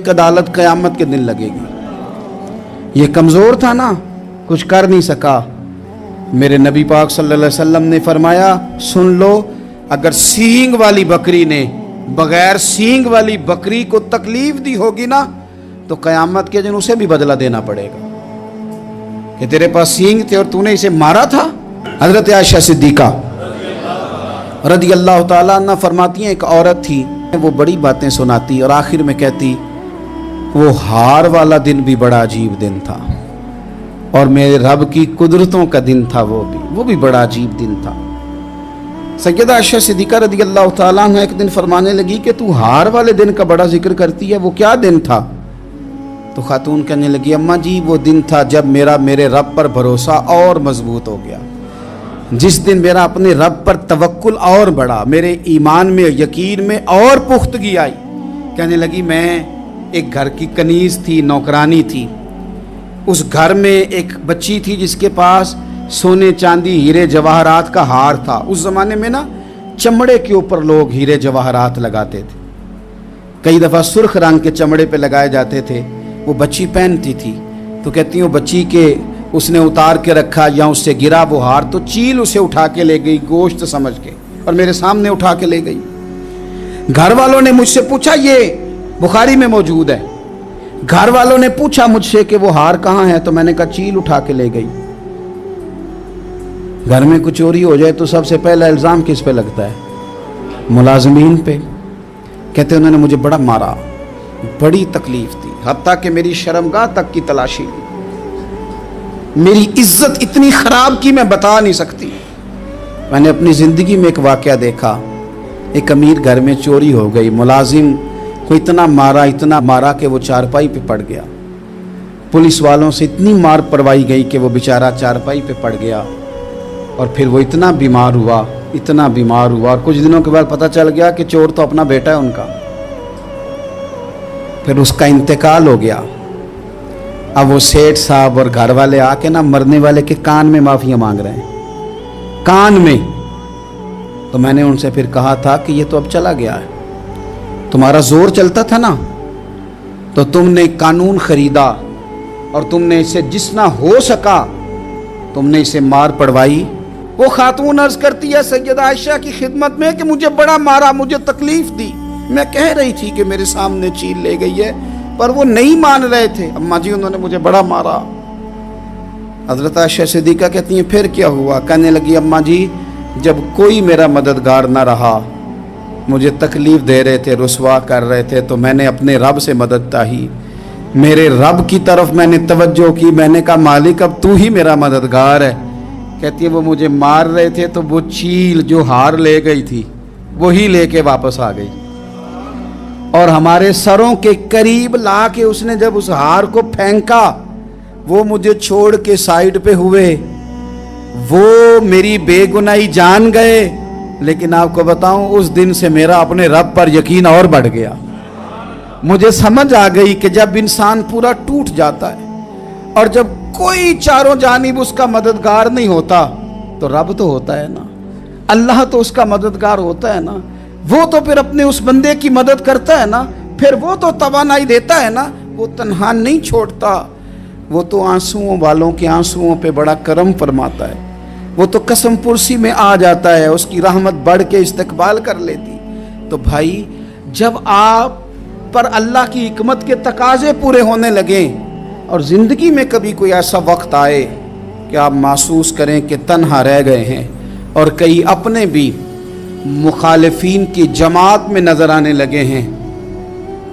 ایک عدالت قیامت کے دن لگے گی۔ یہ کمزور تھا نا، کچھ کر نہیں سکا۔ میرے نبی پاک صلی اللہ علیہ وسلم نے فرمایا سن لو، اگر سینگ والی بکری نے بغیر سینگ والی بکری کو تکلیف دی ہوگی نا تو قیامت کے دن اسے بھی بدلہ دینا پڑے گا کہ تیرے پاس سینگ تھے اور تو نے اسے مارا تھا۔ حضرت عائشہ صدیقہ رضی اللہ تعالیٰ عنہ فرماتی ہیں ایک عورت تھی، وہ بڑی باتیں سناتی اور آخر میں کہتی وہ ہار والا دن بھی بڑا عجیب دن تھا اور میرے رب کی قدرتوں کا دن تھا، وہ بھی بڑا عجیب دن تھا۔ سیدہ عائشہ صدیقہ رضی اللہ تعالیٰ عنہ ایک دن فرمانے لگی کہ تو ہار والے دن کا بڑا ذکر کرتی ہے، وہ کیا دن تھا؟ تو خاتون کہنے لگی اماں جی وہ دن تھا جب میرے رب پر بھروسہ اور مضبوط ہو گیا، جس دن میرا اپنے رب پر توکل اور بڑھا، میرے ایمان میں یقین میں اور پختگی آئی۔ کہنے لگی میں ایک گھر کی کنیز تھی، نوکرانی تھی، اس گھر میں ایک بچی تھی جس کے پاس سونے چاندی ہیرے جواہرات کا ہار تھا۔ اس زمانے میں نا چمڑے کے اوپر لوگ ہیرے جواہرات لگاتے تھے، کئی دفعہ سرخ رنگ کے چمڑے پہ لگائے جاتے تھے، وہ بچی پہنتی تھی تو کہتی ہوں بچی کے اس نے اتار کے رکھا یا اس سے گرا وہ ہار تو چیل اسے اٹھا کے لے گئی گوشت سمجھ کے اور میرے سامنے اٹھا کے لے گئی۔ گھر والوں نے مجھ سے پوچھا، یہ بخاری میں موجود ہے، گھر والوں نے پوچھا مجھ سے کہ وہ ہار کہاں ہے تو میں نے کہا چیل اٹھا کے لے گئی۔ گھر میں کچھ چوری ہو جائے تو سب سے پہلا الزام کس پہ لگتا ہے؟ ملازمین پہ۔ کہتے انہوں نے مجھے بڑا مارا، بڑی تکلیف تھی، حتیٰ کہ میری شرمگاہ تک کی تلاشی لی، میری عزت اتنی خراب کی میں بتا نہیں سکتی۔ میں نے اپنی زندگی میں ایک واقعہ دیکھا، ایک امیر گھر میں چوری ہو گئی، ملازم کو اتنا مارا کہ وہ چارپائی پہ پڑ گیا، پولیس والوں سے اتنی مار پڑوائی گئی کہ وہ بیچارہ چارپائی پہ پڑ گیا اور پھر وہ اتنا بیمار ہوا اور کچھ دنوں کے بعد پتہ چل گیا کہ چور تو اپنا بیٹا ہے ان کا، پھر اس کا انتقال ہو گیا۔ اب وہ سیٹھ صاحب اور گھر والے آ کے نا مرنے والے کے کان میں معافیاں مانگ رہے ہیں، کان میں۔ تو میں نے ان سے پھر کہا تھا کہ یہ تو اب چلا گیا ہے، تمہارا زور چلتا تھا نا تو تم نے قانون خریدا اور تم نے اسے جتنا ہو سکا تم نے اسے مار پڑوائی۔ وہ خاتون عرض کرتی ہے سیدہ عائشہ کی خدمت میں کہ مجھے بڑا مارا، مجھے تکلیف دی، میں کہہ رہی تھی کہ میرے سامنے چیل لے گئی ہے پر وہ نہیں مان رہے تھے، اماں جی انہوں نے مجھے بڑا مارا۔ حضرت عائشہ صدیقہ کہتی ہیں پھر کیا ہوا؟ کہنے لگی اماں جی جب کوئی میرا مددگار نہ رہا، مجھے تکلیف دے رہے تھے، رسوا کر رہے تھے، تو میں نے اپنے رب سے مدد چاہی، میرے رب کی طرف میں نے توجہ کی، میں نے کہا مالک اب تو ہی میرا مددگار ہے۔ کہتی ہے وہ مجھے مار رہے تھے تو وہ چیل جو ہار لے گئی تھی وہی لے کے واپس آ گئی اور ہمارے سروں کے قریب لا کے اس نے جب اس ہار کو پھینکا وہ مجھے چھوڑ کے سائیڈ پہ ہوئے، وہ میری بے گناہی جان گئے، لیکن آپ کو بتاؤں اس دن سے میرا اپنے رب پر یقین اور بڑھ گیا۔ مجھے سمجھ آ گئی کہ جب انسان پورا ٹوٹ جاتا ہے اور جب کوئی چاروں جانب اس کا مددگار نہیں ہوتا تو رب تو ہوتا ہے نا، اللہ تو اس کا مددگار ہوتا ہے نا، وہ تو پھر اپنے اس بندے کی مدد کرتا ہے نا، پھر وہ تو توانائی دیتا ہے نا، وہ تنہا نہیں چھوڑتا، وہ تو آنسوؤں والوں کے آنسوؤں پہ بڑا کرم فرماتا ہے، وہ تو قسم پرسی میں آ جاتا ہے، اس کی رحمت بڑھ کے استقبال کر لیتی۔ تو بھائی جب آپ پر اللہ کی حکمت کے تقاضے پورے ہونے لگیں اور زندگی میں کبھی کوئی ایسا وقت آئے کہ آپ محسوس کریں کہ تنہا رہ گئے ہیں اور کئی اپنے بھی مخالفین کی جماعت میں نظر آنے لگے ہیں،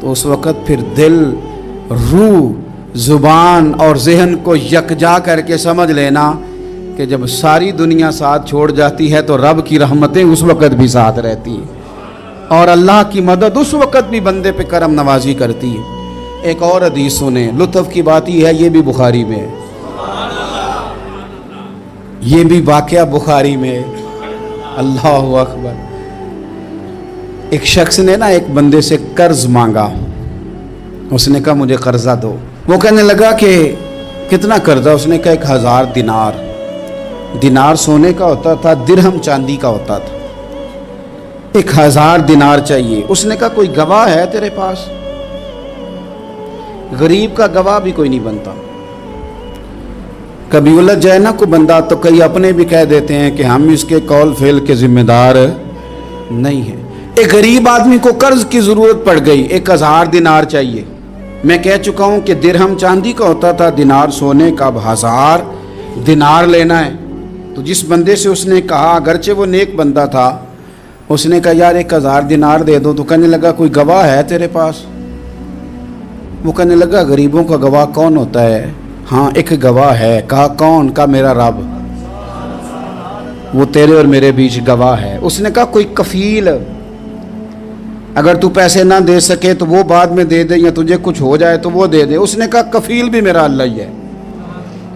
تو اس وقت پھر دل، روح، زبان اور ذہن کو یکجا کر کے سمجھ لینا کہ جب ساری دنیا ساتھ چھوڑ جاتی ہے تو رب کی رحمتیں اس وقت بھی ساتھ رہتی ہیں اور اللہ کی مدد اس وقت بھی بندے پہ کرم نوازی کرتی ہے۔ ایک اور حدیث سنیں، لطف کی بات یہ ہے یہ بھی بخاری میں ہے، یہ بھی واقعہ بخاری میں ہے۔ اللہ اکبر۔ ایک شخص نے نا ایک بندے سے قرض مانگا، اس نے کہا مجھے قرضہ دو، وہ کہنے لگا کہ کتنا قرضہ؟ اس نے کہا 1000 دینار، دینار سونے کا ہوتا تھا، درہم چاندی کا ہوتا تھا، 1000 دینار چاہیے۔ اس نے کہا کوئی گواہ ہے تیرے پاس؟ गरीब का गवाह भी कोई नहीं बनता। कभी उलझ जाए ना कोई बंदा तो कई अपने भी कह देते हैं कि हम इसके कौल फेल के जिम्मेदार नहीं हैं। एक गरीब आदमी को कर्ज की ज़रूरत पड़ गई, 1000 दिनार चाहिए। मैं कह चुका हूँ कि दिरहम चांदी का होता था, दिनार सोने का। अब 1000 दिनार लेना है। तो जिस बंदे से उसने कहा, अगरचे वो नेक बंदा था, उसने कहा यार 1000 दिनार दे दो। तो कहने लगा कोई गवाह है तेरे पास? वो कहने लगा गरीबों का गवाह कौन होता है? हाँ एक गवाह है। कहा कौन? कहा मेरा रब, वो तेरे और मेरे बीच गवाह है। उसने कहा कोई कफील, अगर तू पैसे ना दे सके तो वो बाद में दे दे, या तुझे कुछ हो जाए तो वो दे दे। उसने कहा कफील भी मेरा अल्लाह ही है।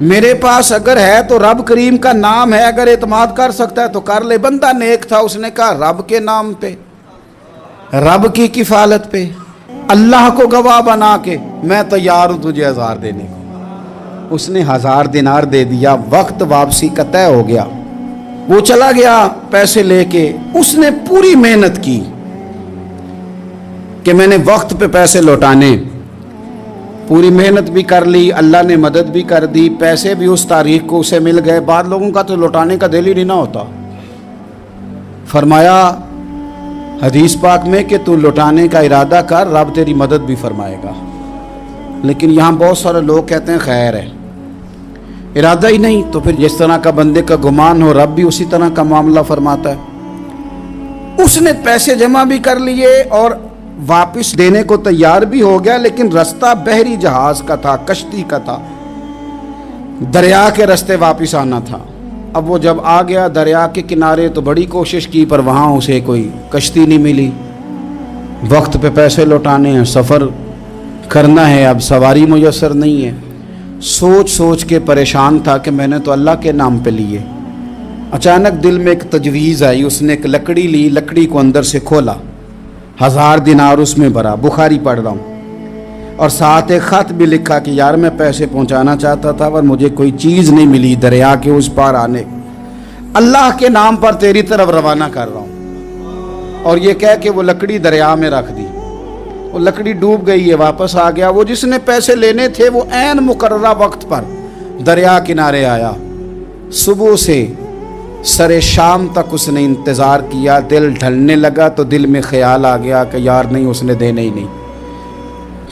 मेरे पास अगर है तो रब करीम का नाम है, अगर एतमाद कर सकता है तो कर ले। बंदा नेक था, उसने कहा रब के नाम पे, रब की किफालत पे, अल्लाह को गवाह बना के मैं तैयार हूं तुझे 1000 देने को। उसने 1000 दिनार दे दिया। वक्त वापसी का तय हो गया। वो चला गया पैसे लेके। उसने पूरी मेहनत की कि मैंने वक्त पे पैसे लौटाने, पूरी मेहनत भी कर ली, अल्लाह ने मदद भी कर दी, पैसे भी उस तारीख को उसे मिल गए। बाद लोगों का तो लौटाने का दिल ही नहीं ना होता। फरमाया हदीस पाक में कि तू लौटाने का इरादा कर, रब तेरी मदद भी फरमाएगा। लेकिन यहाँ बहुत सारे लोग कहते हैं खैर है, इरादा ही नहीं। तो फिर जिस तरह का बंदे का गुमान हो, रब भी उसी तरह का मामला फरमाता है। उसने पैसे जमा भी कर लिए और वापस देने को तैयार भी हो गया, लेकिन रास्ता बहरी जहाज का था, कश्ती का था, दरिया के रास्ते वापस आना था। अब वो जब आ गया दरिया के किनारे तो बड़ी कोशिश की, पर वहाँ उसे कोई कश्ती नहीं मिली। वक्त पे पैसे लौटाने हैं, सफ़र करना है, अब सवारी मुयस्सर नहीं है। सोच सोच के परेशान था कि मैंने तो अल्लाह के नाम पे लिए। अचानक दिल में एक तजवीज़ आई। उसने एक लकड़ी ली, लकड़ी को अंदर से खोला, 1000 दिनार उसमें भरा। बुखारी पढ़ रहा हूँ, और साथ एक ख़त भी लिखा कि यार मैं पैसे पहुँचाना चाहता था पर मुझे कोई चीज़ नहीं मिली दरिया के उस पार आने, अल्लाह के नाम पर तेरी तरफ रवाना कर रहा हूँ। और ये कह के वो लकड़ी दरिया में रख दी। वो लकड़ी डूब गई है, वापस आ गया। वो जिसने पैसे लेने थे वो ऐन मुकर्ररा वक्त पर दरिया किनारे आया। सुबह से सरे शाम तक उसने इंतज़ार किया। दिल ढलने लगा तो दिल में ख्याल आ गया कि यार नहीं, उसने देने ही नहीं,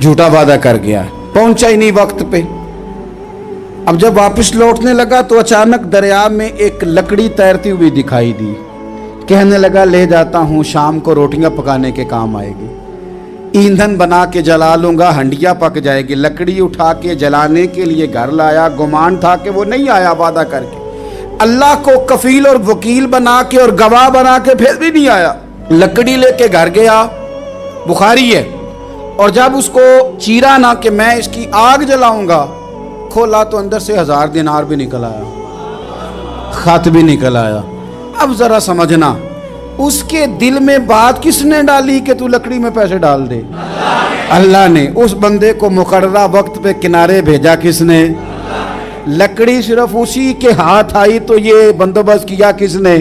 झूठा वादा कर गया, पहुंचा ही नहीं वक्त पे। अब जब वापस लौटने लगा तो अचानक दरिया में एक लकड़ी तैरती हुई दिखाई दी। कहने लगा ले जाता हूँ, शाम को रोटियां पकाने के काम आएगी, ईंधन बना के जला लूंगा, हंडिया पक जाएगी। लकड़ी उठा के जलाने के लिए घर लाया। गुमान था कि वो नहीं आया वादा करके। अल्लाह को कफील और वकील बना के और गवाह बना के फिर भी नहीं आया। लकड़ी लेके घर गया, बुखारी है, और जब उसको चीरा ना कि मैं इसकी आग जलाऊंगा, खोला तो अंदर से 1000 दिनार भी निकल आया, खत भी निकल आया। अब जरा समझना, उसके दिल में बात किसने डाली कि तू लकड़ी में पैसे डाल दे? अल्लाह ने। उस बंदे को मुकर्ररा वक्त पे किनारे भेजा किसने? लकड़ी सिर्फ उसी के हाथ आई तो ये बंदोबस्त किया किसने?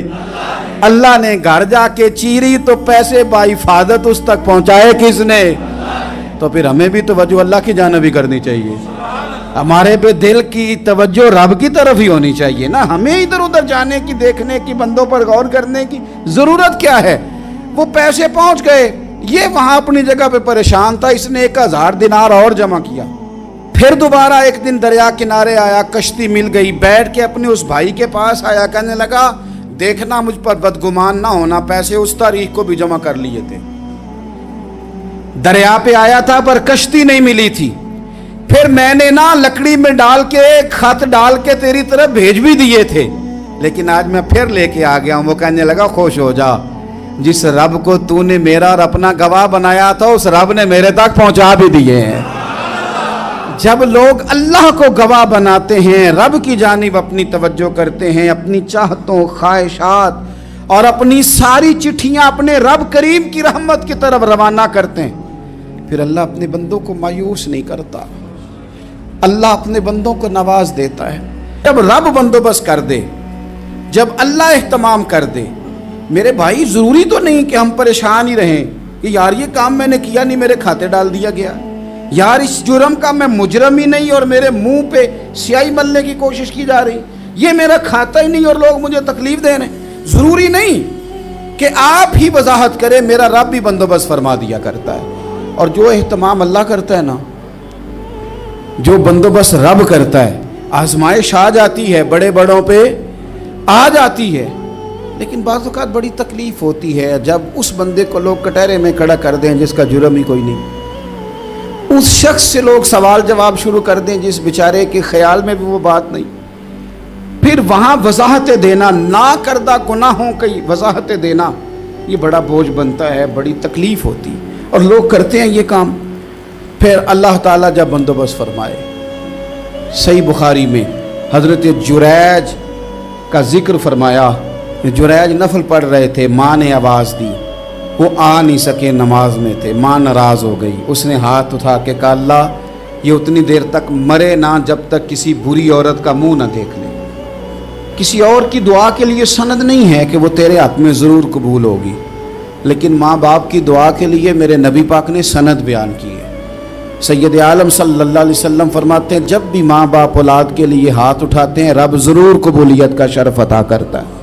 अल्लाह ने। घर जाके चीरी तो पैसे बाहिफाजत उस तक पहुंचाए किसने? तो फिर हमें भी तवज्जो अल्लाह की जानिब भी करनी चाहिए। हमारे पे दिल की तवज्जो रब की तरफ ही होनी चाहिए ना। हमें इधर उधर जाने की, देखने की, बंदों पर गौर करने की जरूरत क्या है? वो पैसे पहुंच गए, ये वहां अपनी जगह पे परेशान था। इसने 1000 दिनार और जमा किया। फिर दोबारा एक दिन दरिया किनारे आया, कश्ती मिल गई, बैठ के अपने उस भाई के पास आया। कहने लगा देखना मुझ पर बदगुमान ना होना, पैसे उस तारीख को भी जमा कर लिए थे। दरिया पे आया था पर कश्ती नहीं मिली थी। फिर मैंने ना लकड़ी में डाल के, खत डाल के तेरी तरफ भेज भी दिए थे, लेकिन आज मैं फिर लेके आ गया हूं। वो कहने लगा खुश हो जा, जिस रब को तूने मेरा और अपना गवाह बनाया था उस रब ने मेरे तक पहुंचा भी दिए हैं। जब लोग अल्लाह को गवाह बनाते हैं, रब की जानिब अपनी तवज्जो करते हैं, अपनी चाहतों, ख्वाहिशात और अपनी सारी चिट्ठियां अपने रब करीम की रहमत की तरफ रवाना करते हैं, फिर अल्लाह अपने बंदों को मायूस नहीं करता। अल्लाह अपने बंदों को नवाज देता है। जब रब बंदोबस्त कर दे, जब अल्लाह इhtमाम कर दे। मेरे भाई, ज़रूरी तो नहीं कि हम परेशान ही रहें कि यार ये काम मैंने किया नहीं, मेरे खाते डाल दिया गया। यार इस जुर्म का मैं मुजरम ही नहीं और मेरे मुंह पे स्याही मलने की कोशिश की जा रही, ये मेरा खाता ही नहीं और लोग मुझे तकलीफ दे रहे हैं। जरूरी नहीं कि आप ही वजाहत करें, मेरा रब भी बंदोबस्त फरमा दिया करता है। और जो एहतमाम अल्लाह करता है ना, जो बंदोबस्त रब करता है, आजमाइश आ जाती है, बड़े बड़ों पे आ जाती है, लेकिन बाज़ औक़ात बड़ी तकलीफ होती है जब उस बंदे को लोग कटहरे में खड़ा कर दें जिसका जुर्म ही कोई नहीं, उस शख्स से लोग सवाल जवाब शुरू कर दें जिस बेचारे के ख्याल में भी वो बात नहीं। फिर वहाँ वजाहतें देना, ना करदा गुनाहों की वजाहतें देना, ये बड़ा बोझ बनता है, बड़ी तकलीफ होती है और लोग करते हैं ये काम। फिर अल्लाह ताला जब बंदोबस्त फरमाए, सही बुखारी में हज़रत जुरैज का जिक्र फरमाया। जुरैज नफल पढ़ रहे थे, माँ ने आवाज़ दी, वो आ नहीं सके, नमाज में थे, माँ नाराज़ हो गई। उसने हाथ उठा के कहा, अल्लाह ये उतनी देर तक मरे ना जब तक किसी बुरी औरत का मुंह ना देख ले। किसी और की दुआ के लिए सनद नहीं है कि वो तेरे हाथ में ज़रूर कबूल होगी, लेकिन माँ बाप की दुआ के लिए मेरे नबी पाक ने सनद बयान की है। सैयद आलम सल्लल्लाहु अलैहि वसल्लम फरमाते हैं, जब भी माँ बाप औलाद के लिए हाथ उठाते हैं, रब ज़रूर कबूलियत का शर्फ अता करता है।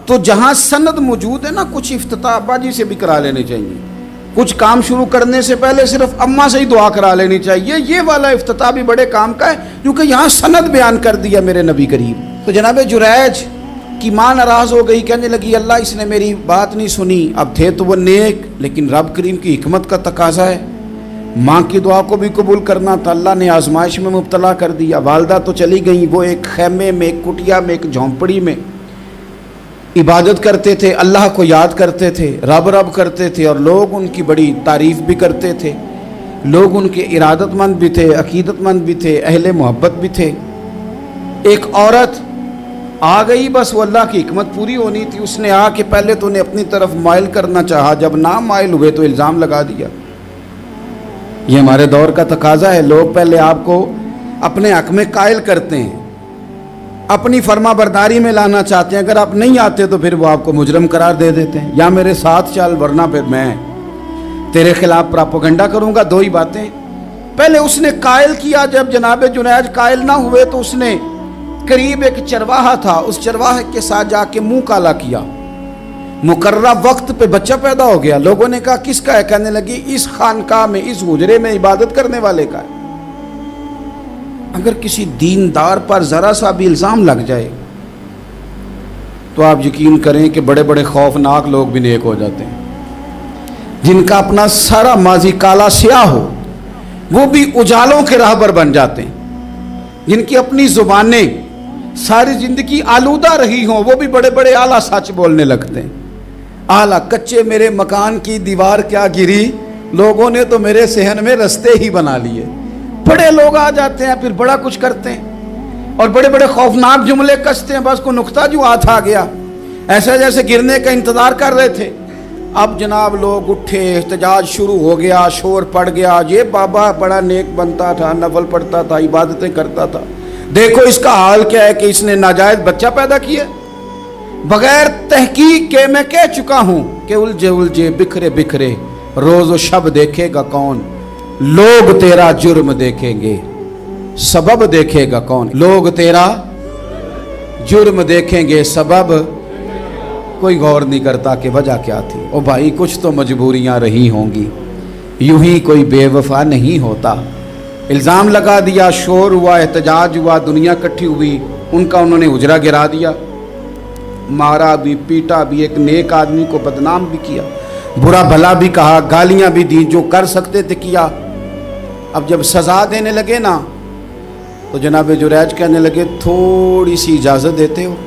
तो जहाँ सनद मौजूद है ना, कुछ इफ्तिताह अब्बा जी से भी करा लेनी चाहिए, कुछ काम शुरू करने से पहले सिर्फ अम्मा से ही दुआ करा लेनी चाहिए। ये वाला इफ्तिताह भी बड़े काम का है, क्योंकि यहाँ सनद बयान कर दिया मेरे नबी करीम। तो जनाब जुरैज की माँ नाराज़ हो गई, कहने लगी, अल्लाह इसने मेरी बात नहीं सुनी। अब थे तो वो नेक, लेकिन रब करीम की हिकमत का तकाजा है, माँ की दुआ को भी कबूल करना था। अल्लाह ने आजमाइश में मुब्तला कर दिया। वालदा तो चली गई, वो एक खैमे में, एक कुटिया में, एक झोंपड़ी में इबादत करते थे, अल्लाह को याद करते थे, रब रब करते थे, और लोग उनकी बड़ी तारीफ़ भी करते थे। लोग उनके इरादतमंद भी थे, अकीदतमंद भी थे, अहले मोहब्बत भी थे। एक औरत आ गई, बस वो अल्लाह की हिकमत पूरी होनी थी। उसने आके पहले तो उन्हें अपनी तरफ माइल करना चाहा, जब ना माइल हुए तो इल्ज़ाम लगा दिया। ये हमारे दौर का तकाजा है, लोग पहले आपको अपने हक में कायल करते हैं, अपनी फर्मा बरदारी में लाना चाहते हैं। अगर आप नहीं आते तो फिर वो आपको मुजरम करार दे देते हैं, या मेरे साथ चल वरना फिर मैं तेरे खिलाफ प्रोपेगेंडा करूंगा। दो ही बातें। पहले उसने कायल किया, जब जनाब जुनैद कायल ना हुए तो उसने करीब एक चरवाहा था, उस चरवाहे के साथ जाके मुंह काला किया। मुकर्रा वक्त पे बच्चा पैदा हो गया। लोगों ने कहा किसका है? कहने लगी इस खानकाह में, इस हुजरे में इबादत करने वाले का है। अगर किसी दीनदार पर ज़रा सा भी इल्ज़ाम लग जाए तो आप यकीन करें कि बड़े बड़े खौफनाक लोग भी नेक हो जाते हैं। जिनका अपना सारा माजी काला स्याह हो, वो भी उजालों के राहबर बन जाते हैं। जिनकी अपनी ज़ुबानें सारी ज़िंदगी आलूदा रही हों, वो भी बड़े बड़े आला सच बोलने लगते हैं। आला कच्चे मेरे मकान की दीवार क्या गिरी, लोगों ने तो मेरे सेहन में रस्ते ही बना लिए। बड़े लोग आ जाते हैं, फिर बड़ा कुछ करते हैं और बड़े बड़े खौफनाक जुमले कसते हैं। बस को नुक्ता जो हाथ आ गया, ऐसा जैसे गिरने का इंतजार कर रहे थे। अब जनाब लोग उठे, एहतजाज शुरू हो गया, शोर पड़ गया। ये बाबा बड़ा नेक बनता था, नफल पढ़ता था, इबादतें करता था, देखो इसका हाल क्या है कि इसने नाजायज बच्चा पैदा किया। बगैर तहकीक के मैं कह चुका हूं कि उलझे उलझे बिखरे बिखरे रोज शब देखेगा कौन, लोग तेरा जुर्म देखेंगे सबब देखेगा कौन। लोग तेरा जुर्म देखेंगे सबब, कोई गौर नहीं करता कि वजह क्या थी। ओ भाई कुछ तो मजबूरियां रही होंगी, यूं ही कोई बेवफा नहीं होता। इल्ज़ाम लगा दिया, शोर हुआ, एहतजाज हुआ, दुनिया इकट्ठी हुई, उनका उन्होंने हुजरा गिरा दिया, मारा भी, पीटा भी, एक नेक आदमी को बदनाम भी किया, बुरा भला भी कहा, गालियां भी दी, जो कर सकते थे किया। अब जब सज़ा देने लगे ना तो जनाब जुरैज कहने लगे थोड़ी सी इजाज़त देते हो,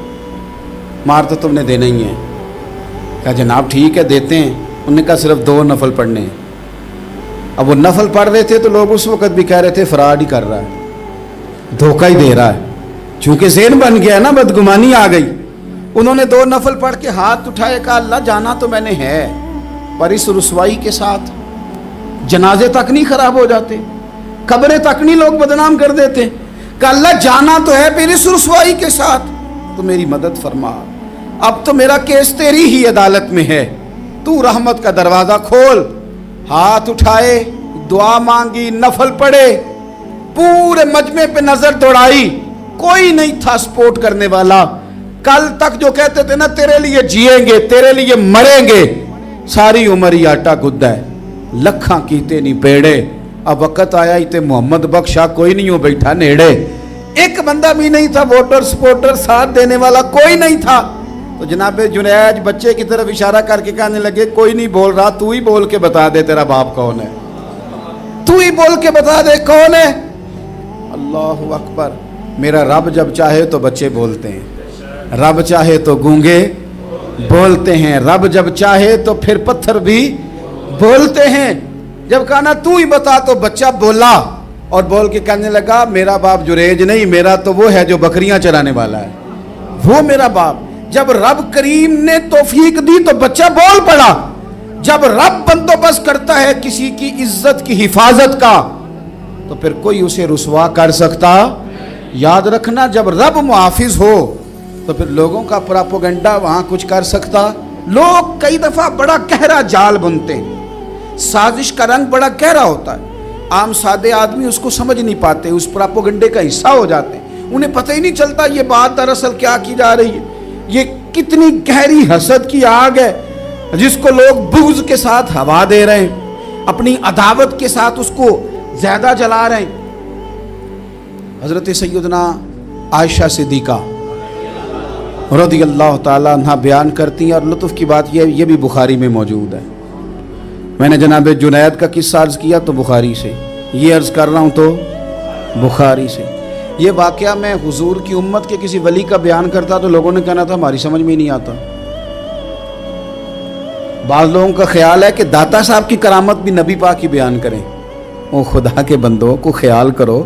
मार तो तुमने देना ही है। कहा जनाब ठीक है देते हैं। उन्होंने कहा सिर्फ 2 नफल पढ़ने हैं। अब वो नफल पढ़ रहे थे तो लोग उस वक़्त भी कह रहे थे फराड ही कर रहा है, धोखा ही दे रहा है, चूँकि ज़हन बन गया ना, बदगुमानी आ गई। उन्होंने 2 नफल पढ़ के हाथ उठाए, कहा अल्लाह जाना तो मैंने है, पर इस रुसवाई के साथ जनाजे तक नहीं खराब हो जाते, कब्रें तक नहीं लोग बदनाम कर देते। कहा अल्लाह जाना तो है, फिर इस रुसवाई के साथ तो मेरी मदद फरमा। अब तो मेरा केस तेरी ही अदालत में है, तू रहमत का दरवाज़ा खोल। हाथ उठाए, दुआ मांगी, नफल पढ़े, पूरे मजमे पे नजर दौड़ाई, कोई नहीं था सपोर्ट करने वाला। कल तक जो कहते थे ना तेरे लिए जिएंगे, तेरे लिए मरेंगे, सारी उम्र ही आटा गुद्दा है, लखा कीते नहीं पेड़े। अब वक्त आया ही ते मोहम्मद बख्शा कोई नहीं हो बैठा नेड़े। एक बंदा भी नहीं था, वोटर सपोर्टर साथ देने वाला कोई नहीं था। तो जनाब जुनैद बच्चे की तरफ इशारा करके कहने लगे, कोई नहीं बोल रहा, तू ही बोल के बता दे तेरा बाप कौन है, तू ही बोल के बता दे कौन है। अल्लाहु अकबर। मेरा रब जब चाहे तो बच्चे बोलते हैं, रब चाहे तो गूंगे बोलते हैं, रब जब चाहे तो फिर पत्थर भी बोलते हैं। जब कहा ना तू ही बता तो बच्चा बोला और बोल के कहने लगा, मेरा बाप जुरेज नहीं, मेरा तो वो है जो बकरियां चराने वाला है, वो मेरा बाप। जब रब करीम ने तौफीक दी तो बच्चा बोल पड़ा। जब रब बंदोबस्त करता है किसी की इज्जत की हिफाजत का तो फिर कोई उसे रुसवा कर सकता। याद रखना, जब रब मुहाफिज हो तो फिर लोगों का प्रोपेगेंडा वहां कुछ कर सकता। लोग कई दफा बड़ा गहरा जाल बुनते हैं, साजिश का रंग बड़ा गहरा होता है, आम सादे आदमी उसको समझ नहीं पाते, उस प्रोपेगेंडे का हिस्सा हो जाते हैं, उन्हें पता ही नहीं चलता ये बात दरअसल क्या की जा रही है। ये कितनी गहरी हसद की आग है जिसको लोग बुग़्ज़ के साथ हवा दे रहे हैं, अपनी अदावत के साथ उसको ज्यादा जला रहे हैं। हजरत सैयदना आयशा सिद्दीक़ा रज़ियल्लाहु ताला अन्हा बयान करती हैं, और लुत्फ़ की बात ये भी बुखारी में मौजूद है। मैंने जनाब जुनैद का किस्सा अर्ज़ किया तो बुखारी से, ये अर्ज़ कर रहा हूँ तो बुखारी से। ये वाक़या मैं हुजूर की उम्मत के किसी वली का बयान करता तो लोगों ने कहना था हमारी समझ में नहीं आता। बाज़ लोगों का ख्याल है कि दाता साहब की करामत भी नबी पाक की बयान करें। ओ खुदा के बंदों को ख्याल करो,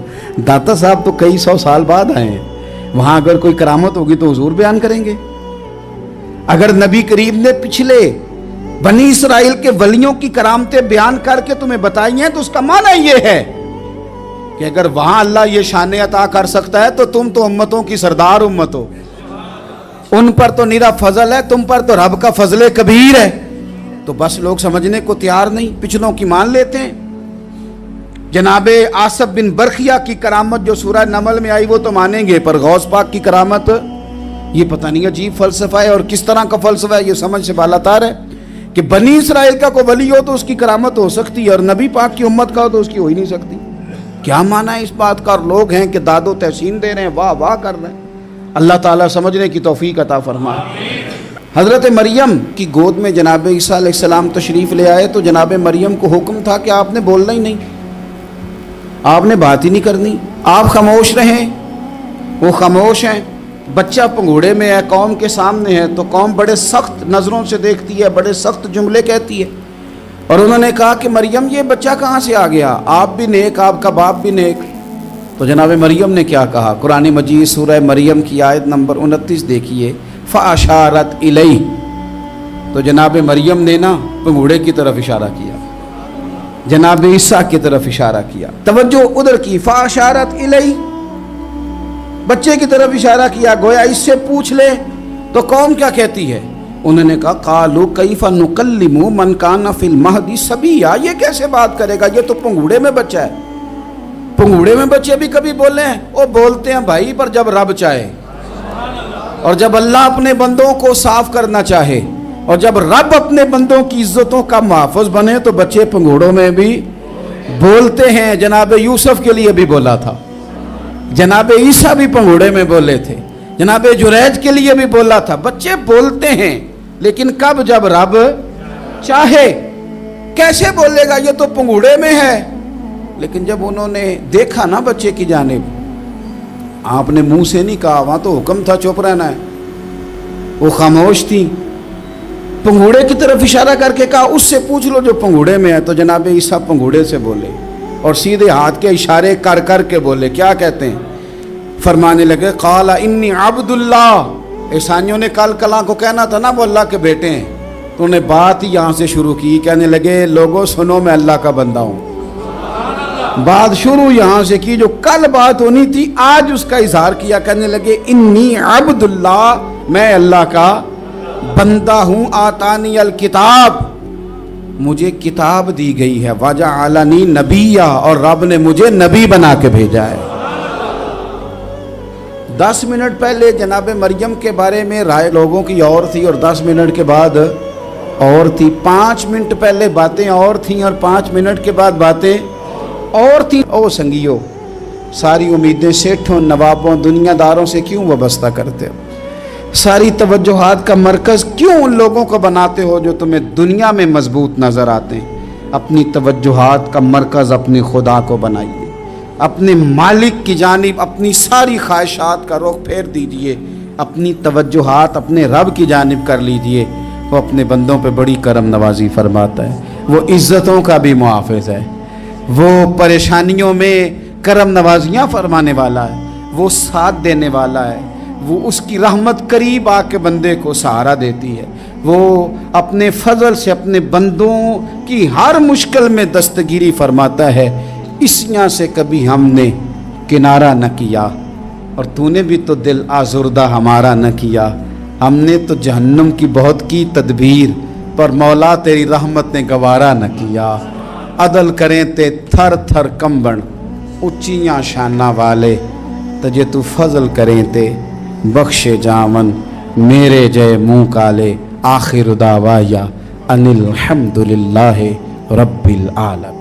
दाता साहब तो कई सौ साल बाद आए हैं, वहाँ अगर कोई करामत होगी तो हुजूर बयान करेंगे। अगर नबी करीम ने पिछले बनी इसराइल के वलियों की करामतें बयान करके तुम्हें बताई हैं तो उसका माना ये है कि अगर वहां अल्लाह ये शान अता कर सकता है तो तुम तो उम्मतों की सरदार उम्मत हो, उन पर तो निरा फजल है, तुम पर तो रब का फजल कबीर है। तो बस लोग समझने को तैयार नहीं, पिछलों की मान लेते हैं। जनाबे आसफ बिन बरखिया की करामत जो सूरह नमल में आई वो तो मानेंगे, पर गौस पाक की करामत ये पता नहीं अजीब फलसफा है, और किस तरह का फलसफा है ये समझ से बालातार है कि बनी इसराइल का कोई वली हो तो उसकी करामत हो सकती है और नबी पाक की उम्मत का हो तो उसकी हो ही नहीं सकती। क्या माना है इस बात का? और लोग हैं कि दादो तहसीन दे रहे हैं, वाह वाह कर रहे हैं। अल्लाह ताला समझने की तौफीक अता फरमाए। हज़रत मरियम की गोद में जनाब ईसा अलैहिस्सलाम तशरीफ़ ले आए तो जनाब मरियम को हुक्म था कि आपने बोलना ही नहीं, आपने बात ही नहीं करनी, आप खामोश रहें। वो खामोश हैं। बच्चा पंघूड़े में है, कौम के सामने है, तो कौम बड़े सख्त नज़रों से देखती है, बड़े सख्त जुमले कहती है। और उन्होंने कहा कि मरियम ये बच्चा कहाँ से आ गया, आप भी नेक, आपका बाप भी नेक। तो जनाब मरियम ने क्या कहा? कुरान मजीद सूरह मरियम की आयत नंबर 29 देखिए, फ़अशारत इलैहि। तो जनाब मरियम ने ना पंघूड़े की तरफ इशारा किया, जनाब ईसा की तरफ इशारा किया, तवज्जो उधर की, फ़अशारत इलैहि, बच्चे की तरफ इशारा किया, गोया इससे पूछ ले तो कौम क्या कहती है। उन्होंने कहा कालू कैफा नुकल्लिमु मन काना फिल महदी सबिया, ये कैसे बात करेगा, ये तो पंघूड़े में बच्चा है। पंघूड़े में बच्चे भी कभी बोले हैं? वो बोलते हैं भाई, पर जब रब चाहे और जब अल्लाह अपने बंदों को साफ करना चाहे और जब रब अपने बंदों की इज्जतों का महफूज बने तो बच्चे पंघूड़ों में भी बोलते हैं। जनाब यूसुफ के लिए भी बोला था, जनाब ईसा भी पंघूड़े में बोले थे, जनाब जुरैज के लिए भी बोला था। बच्चे बोलते हैं, लेकिन कब? जब रब चाहे। कैसे बोलेगा, ये तो पंघूड़े में है। लेकिन जब उन्होंने देखा ना बच्चे की जानिब, आपने मुंह से नहीं कहा, वहां तो हुक्म था चुप रहना है, वो खामोश थी। पंघूड़े की तरफ इशारा करके कहा उससे पूछ लो जो पंघूड़े में है। तो जनाब ईसा पंघूड़े से बोले और सीधे हाथ के इशारे कर कर के बोले। क्या कहते हैं? फरमाने लगे काला इन्नी अब्दुल्लाह। ईसानियों ने कल कला को कहना था ना वो अल्लाह के बेटे हैं, तो उन्हें बात ही यहाँ से शुरू की। कहने लगे लोगों सुनो, मैं अल्लाह का बंदा हूँ। बात शुरू यहाँ से की, जो कल बात होनी थी आज उसका इजहार किया। कहने लगे इन्नी अब्दुल्लाह, मैं अल्लाह का बंदा हूँ। आतानी अल किताब, مجھے کتاب دی گئی ہے، وَجَعَلَنِي نَبِيًّا، اور رب نے مجھے نبی بنا کے بھیجا ہے۔ 10 منٹ پہلے جناب مریم کے بارے میں رائے لوگوں کی اور تھی، اور 10 منٹ کے بعد اور تھی۔ 5 منٹ پہلے باتیں اور تھیں، اور 5 منٹ کے بعد باتیں اور تھیں۔ او سنگیو، ساری امیدیں سیٹھوں، نوابوں، دنیا داروں سے کیوں وابستہ کرتے ہو؟ ساری توجہات کا مرکز کیوں ان لوگوں کو بناتے ہو جو تمہیں دنیا میں مضبوط نظر آتے ہیں؟ اپنی توجہات کا مرکز اپنی خدا کو بنائیے، اپنے مالک کی جانب اپنی ساری خواہشات کا رخ پھیر دیجئے، اپنی توجہات اپنے رب کی جانب کر لیجئے۔ وہ اپنے بندوں پہ بڑی کرم نوازی فرماتا ہے، وہ عزتوں کا بھی محافظ ہے، وہ پریشانیوں میں کرم نوازیاں فرمانے والا ہے، وہ ساتھ دینے والا ہے، وہ اس کی رحمت قریب آ کے بندے کو سہارا دیتی ہے، وہ اپنے فضل سے اپنے بندوں کی ہر مشکل میں دستگیری فرماتا ہے۔ اسیاں سے کبھی ہم نے کنارہ نہ کیا، اور تو نے بھی تو دل آزردہ ہمارا نہ کیا۔ ہم نے تو جہنم کی بہت کی تدبیر، پر مولا تیری رحمت نے گوارا نہ کیا۔ عدل کریں تے تھر تھر کمبن، اچیاں شانہ والے، تجھے تو فضل کریں تے بخشے جامن، میرے جے منہ کالے۔ آخر دعوایا ان الحمدللہ رب العالمین۔